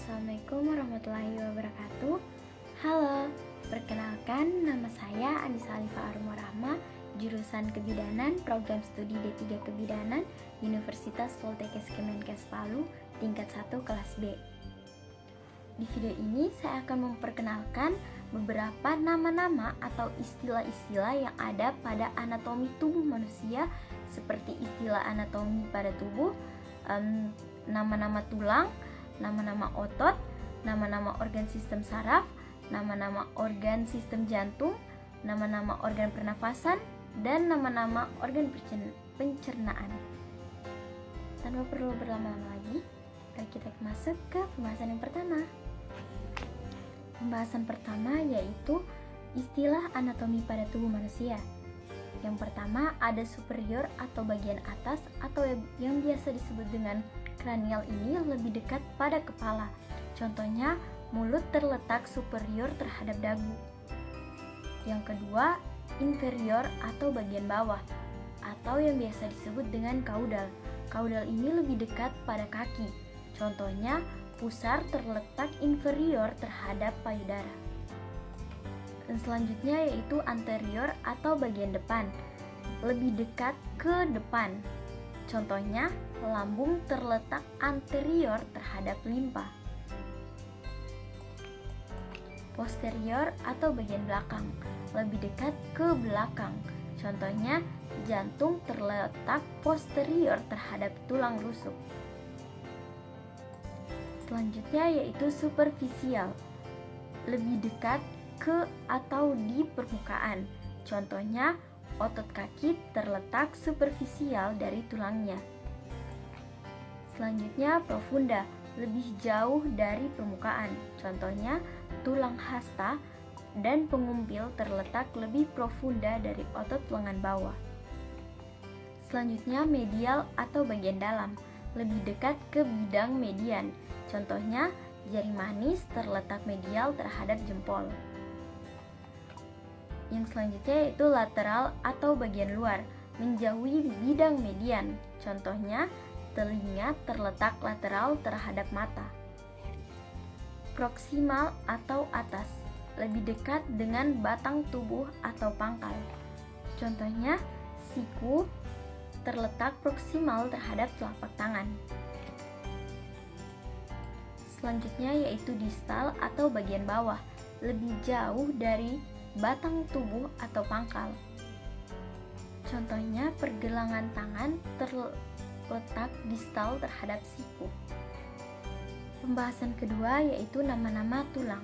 Assalamualaikum warahmatullahi wabarakatuh. Halo, perkenalkan nama saya Anissa Alifah Arumurahma, jurusan Kebidanan, program studi D3 Kebidanan, Universitas Poltekkes Kemenkes Palu, tingkat 1 kelas B. Di video ini saya akan memperkenalkan beberapa nama-nama atau istilah-istilah yang ada pada anatomi tubuh manusia, seperti istilah anatomi pada tubuh, nama-nama tulang, nama-nama otot, nama-nama organ sistem saraf, nama-nama organ sistem jantung, nama-nama organ pernafasan, dan nama-nama organ pencernaan. Tanpa perlu berlama-lama lagi, mari kita masuk ke pembahasan yang pertama. Pembahasan pertama yaitu istilah anatomi pada tubuh manusia. Yang pertama ada superior atau bagian atas atau yang biasa disebut dengan kranial, ini lebih dekat pada kepala. Contohnya, mulut terletak superior terhadap dagu. Yang kedua, inferior atau bagian bawah atau yang biasa disebut dengan kaudal. Kaudal ini lebih dekat pada kaki. Contohnya, pusar terletak inferior terhadap payudara. Dan selanjutnya yaitu anterior atau bagian depan, lebih dekat ke depan. Contohnya, lambung terletak anterior terhadap limpa. Posterior atau bagian belakang, lebih dekat ke belakang. Contohnya, jantung terletak posterior terhadap tulang rusuk. Selanjutnya yaitu superficial, lebih dekat ke atau di permukaan. Contohnya, otot kaki terletak superficial dari tulangnya. Selanjutnya profunda, lebih jauh dari permukaan. Contohnya, tulang hasta dan pengumpil terletak lebih profunda dari otot lengan bawah. Selanjutnya medial atau bagian dalam, lebih dekat ke bidang median. Contohnya, jari manis terletak medial terhadap jempol. Yang selanjutnya yaitu lateral atau bagian luar, menjauhi bidang median. Contohnya, telinga terletak lateral terhadap mata. Proksimal atau atas, lebih dekat dengan batang tubuh atau pangkal. Contohnya, siku terletak proksimal terhadap telapak tangan. Selanjutnya yaitu distal atau bagian bawah, lebih jauh dari batang tubuh atau pangkal. Contohnya, pergelangan tangan terletak distal terhadap siku. Pembahasan kedua yaitu nama-nama tulang.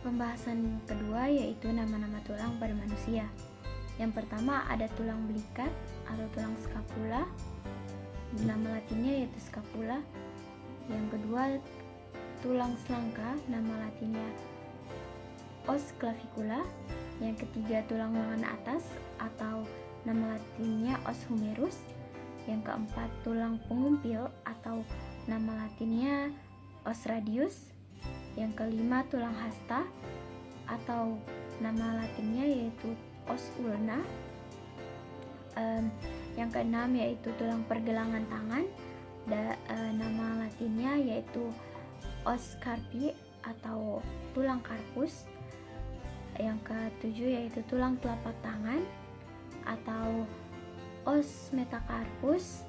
Pembahasan kedua yaitu nama-nama tulang pada manusia. Yang pertama ada tulang belikat atau tulang scapula. Nama latinnya yaitu scapula. Yang kedua tulang selangka, nama latinnya os clavicula. Yang ketiga tulang lengan atas atau nama latinnya os humerus. Yang keempat tulang pengumpil atau nama latinnya os radius. Yang kelima tulang hasta atau nama latinnya yaitu os ulna. Yang keenam yaitu tulang pergelangan tangan, nama latinnya yaitu os carpi atau tulang karpus. Yang ketujuh yaitu tulang telapak tangan atau os metacarpus.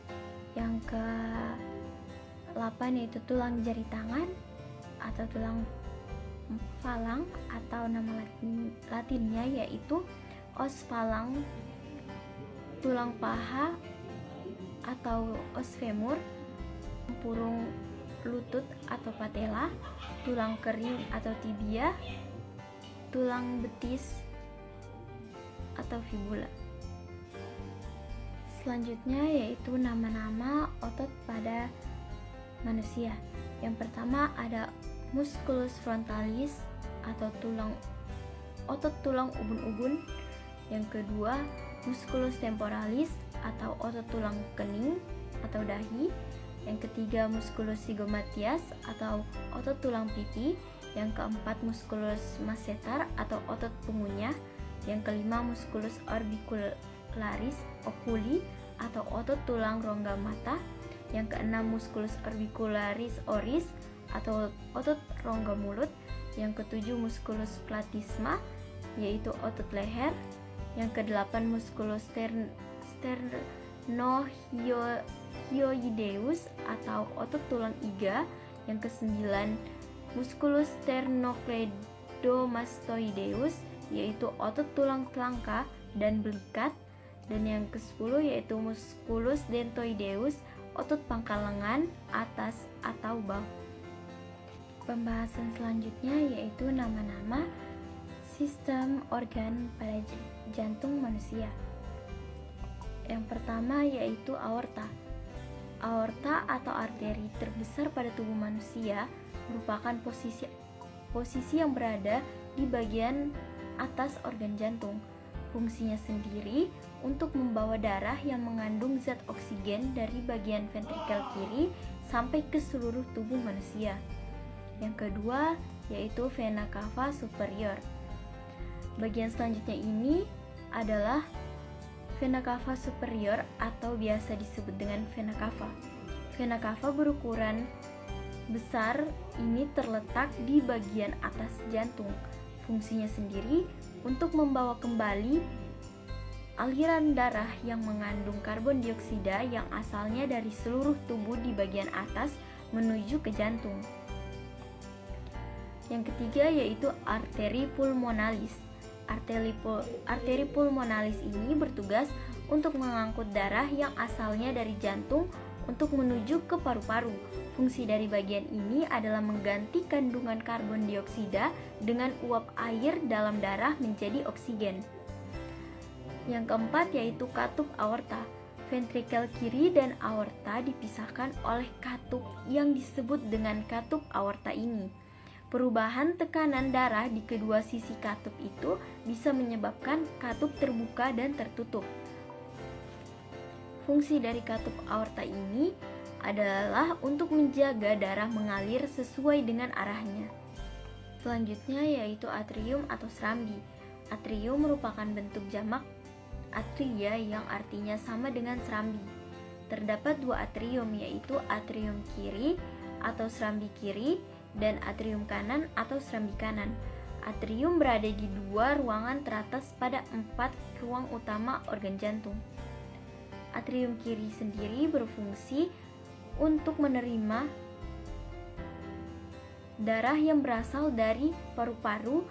Yang ke-8 yaitu tulang jari tangan atau tulang falang atau nama latinnya yaitu os falang. Tulang paha atau os femur, purung lutut atau patella, tulang kering atau tibia, tulang betis atau fibula. Selanjutnya yaitu nama-nama otot pada manusia. Yang pertama ada musculus frontalis atau otot tulang ubun-ubun. Yang kedua musculus temporalis atau otot tulang kening atau dahi. Yang ketiga musculus zygomatias atau otot tulang pipi. Yang keempat musculus masseter atau otot pengunyah. Yang kelima musculus orbicularis oculi atau otot tulang rongga mata. Yang keenam musculus orbicularis oris atau otot rongga mulut. Yang ketujuh musculus platysma, yaitu otot leher. Yang kedelapan musculus sternohyoideus atau otot tulang iga. Yang kesembilan musculus sternocleidomastoideus, yaitu otot tulang telangka dan belikat. Dan yang ke-10 yaitu musculus dentoideus, otot pangkal lengan atas atau bahu. Pembahasan selanjutnya yaitu nama-nama sistem organ pada jantung manusia. Yang pertama yaitu aorta. Aorta atau arteri terbesar pada tubuh manusia merupakan posisi yang berada di bagian atas organ jantung. Fungsinya sendiri untuk membawa darah yang mengandung zat oksigen dari bagian ventrikel kiri sampai ke seluruh tubuh manusia. Yang kedua yaitu vena cava superior. Bagian selanjutnya ini adalah vena cava superior atau biasa disebut dengan vena cava. Vena cava berukuran besar, ini terletak di bagian atas jantung. Fungsinya sendiri untuk membawa kembali aliran darah yang mengandung karbon dioksida yang asalnya dari seluruh tubuh di bagian atas menuju ke jantung. Yang ketiga yaitu arteri pulmonalis. Arteri pulmonalis ini bertugas untuk mengangkut darah yang asalnya dari jantung untuk menuju ke paru-paru. Fungsi dari bagian ini adalah mengganti kandungan karbon dioksida dengan uap air dalam darah menjadi oksigen. Yang keempat yaitu katup aorta. Ventrikel kiri dan aorta dipisahkan oleh katup yang disebut dengan katup aorta ini. Perubahan tekanan darah di kedua sisi katup itu bisa menyebabkan katup terbuka dan tertutup. Fungsi dari katup aorta ini adalah untuk menjaga darah mengalir sesuai dengan arahnya. Selanjutnya yaitu atrium atau serambi. Atrium merupakan bentuk jamak atria yang artinya sama dengan serambi. Terdapat dua atrium, yaitu atrium kiri atau serambi kiri dan atrium kanan atau serambi kanan. Atrium berada di dua ruangan teratas pada 4 ruang utama organ jantung. Atrium kiri sendiri berfungsi untuk menerima darah yang berasal dari paru-paru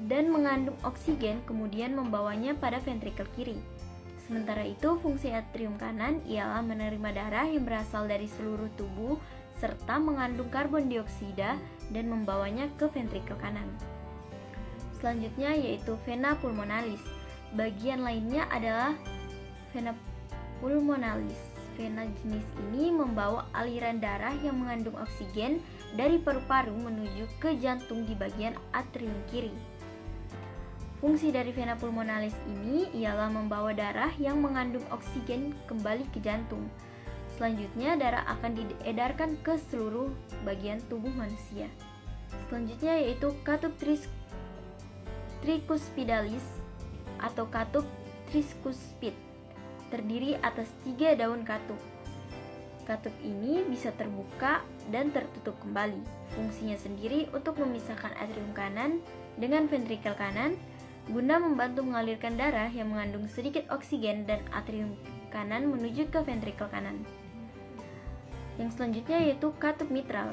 dan mengandung oksigen, kemudian membawanya pada ventrikel kiri. Sementara itu, fungsi atrium kanan ialah menerima darah yang berasal dari seluruh tubuh serta mengandung karbon dioksida dan membawanya ke ventrikel kanan. Selanjutnya yaitu vena pulmonalis. Bagian lainnya adalah vena pulmonalis. Vena jenis ini membawa aliran darah yang mengandung oksigen dari paru-paru menuju ke jantung di bagian atrium kiri. Fungsi dari vena pulmonalis ini ialah membawa darah yang mengandung oksigen kembali ke jantung. Selanjutnya, darah akan diedarkan ke seluruh bagian tubuh manusia. Selanjutnya yaitu katup tricuspidalis atau katup tricuspid. Terdiri atas 3 daun katup. Katup ini bisa terbuka dan tertutup kembali. Fungsinya sendiri untuk memisahkan atrium kanan dengan ventrikel kanan guna membantu mengalirkan darah yang mengandung sedikit oksigen dan atrium kanan menuju ke ventrikel kanan. Yang selanjutnya yaitu katup mitral.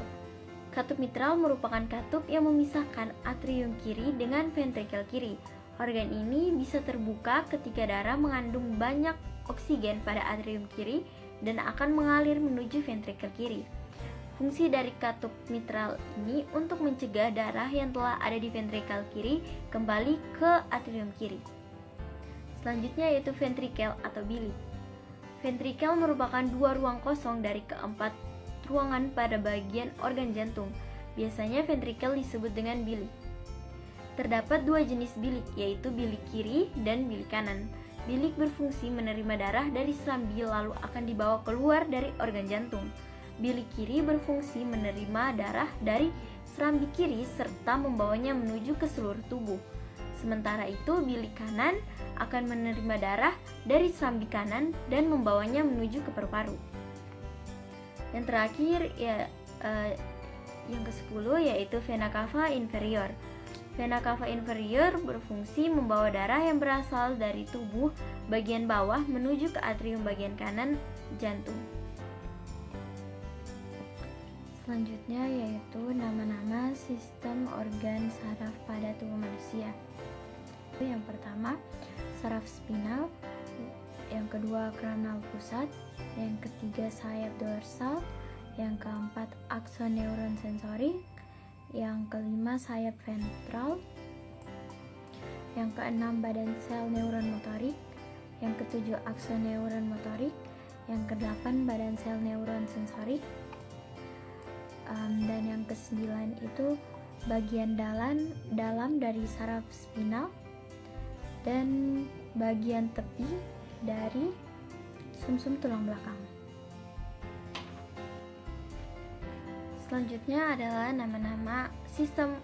Katup mitral merupakan katup yang memisahkan atrium kiri dengan ventrikel kiri. Organ ini bisa terbuka ketika darah mengandung banyak oksigen pada atrium kiri dan akan mengalir menuju ventrikel kiri. Fungsi dari katup mitral ini untuk mencegah darah yang telah ada di ventrikel kiri kembali ke atrium kiri. Selanjutnya yaitu ventrikel atau bilik. Ventrikel merupakan 2 ruang kosong dari keempat ruangan pada bagian organ jantung. Biasanya ventrikel disebut dengan bilik. Terdapat 2 jenis bilik, yaitu bilik kiri dan bilik kanan. Bilik berfungsi menerima darah dari serambi lalu akan dibawa keluar dari organ jantung. Bilik kiri berfungsi menerima darah dari serambi kiri serta membawanya menuju ke seluruh tubuh. Sementara itu, bilik kanan akan menerima darah dari serambi kanan dan membawanya menuju ke paru-paru. Yang terakhir Yang ke-10 yaitu vena cava inferior. Vena cava inferior berfungsi membawa darah yang berasal dari tubuh bagian bawah menuju ke atrium bagian kanan jantung. Selanjutnya yaitu nama-nama sistem organ saraf pada tubuh manusia. Yang pertama, saraf spinal, yang kedua kranal pusat, yang ketiga sayap dorsal, yang keempat aksoneuron sensorik, yang kelima sayap ventral, yang keenam badan sel neuron motorik, yang ketujuh aksoneuron motorik, yang kedelapan badan sel neuron sensorik, dan yang kesembilan itu bagian dalam dari saraf spinal dan bagian tepi dari sumsum tulang belakang. Selanjutnya adalah nama-nama sistem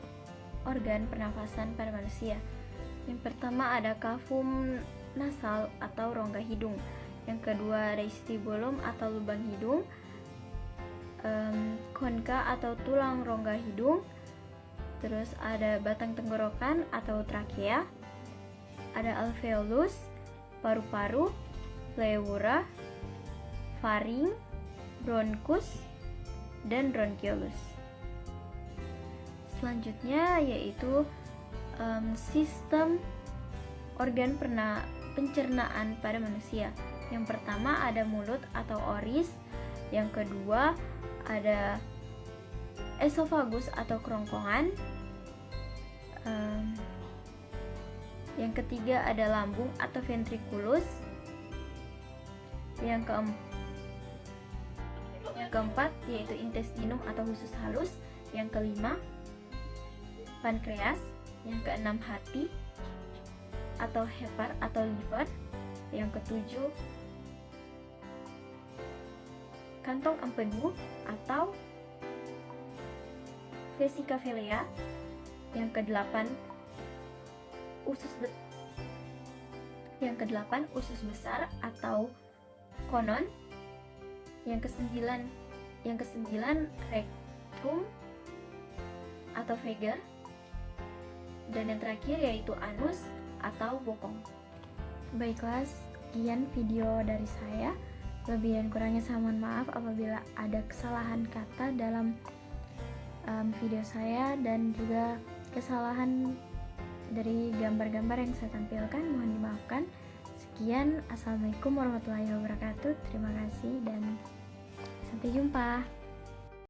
organ pernafasan pada manusia. Yang pertama ada kavum nasal atau rongga hidung. Yang kedua vestibulum atau lubang hidung, konka atau tulang rongga hidung. Terus ada batang tenggorokan atau trakea, ada alveolus, paru-paru, pleura, faring, bronkus, dan bronchiolus. Selanjutnya yaitu sistem organ pencernaan pada manusia. Yang pertama ada mulut atau oris, yang kedua ada esofagus atau kerongkongan, yang ketiga ada lambung atau ventriculus, yang keempat yaitu intestinum atau usus halus, yang kelima pankreas, yang keenam hati atau hepar atau liver, yang ketujuh kantong empedu atau vesicaphelea, yang kedelapan usus besar atau konon, yang kesembilan rectum atau vega, dan yang terakhir yaitu anus atau bokong. Baiklah, sekian video dari saya. Lebih dan kurangnya saya mohon maaf apabila ada kesalahan kata dalam video saya dan juga kesalahan dari gambar-gambar yang saya tampilkan, mohon dimaafkan. Sekian, assalamualaikum warahmatullahi wabarakatuh. Terima kasih dan sampai jumpa.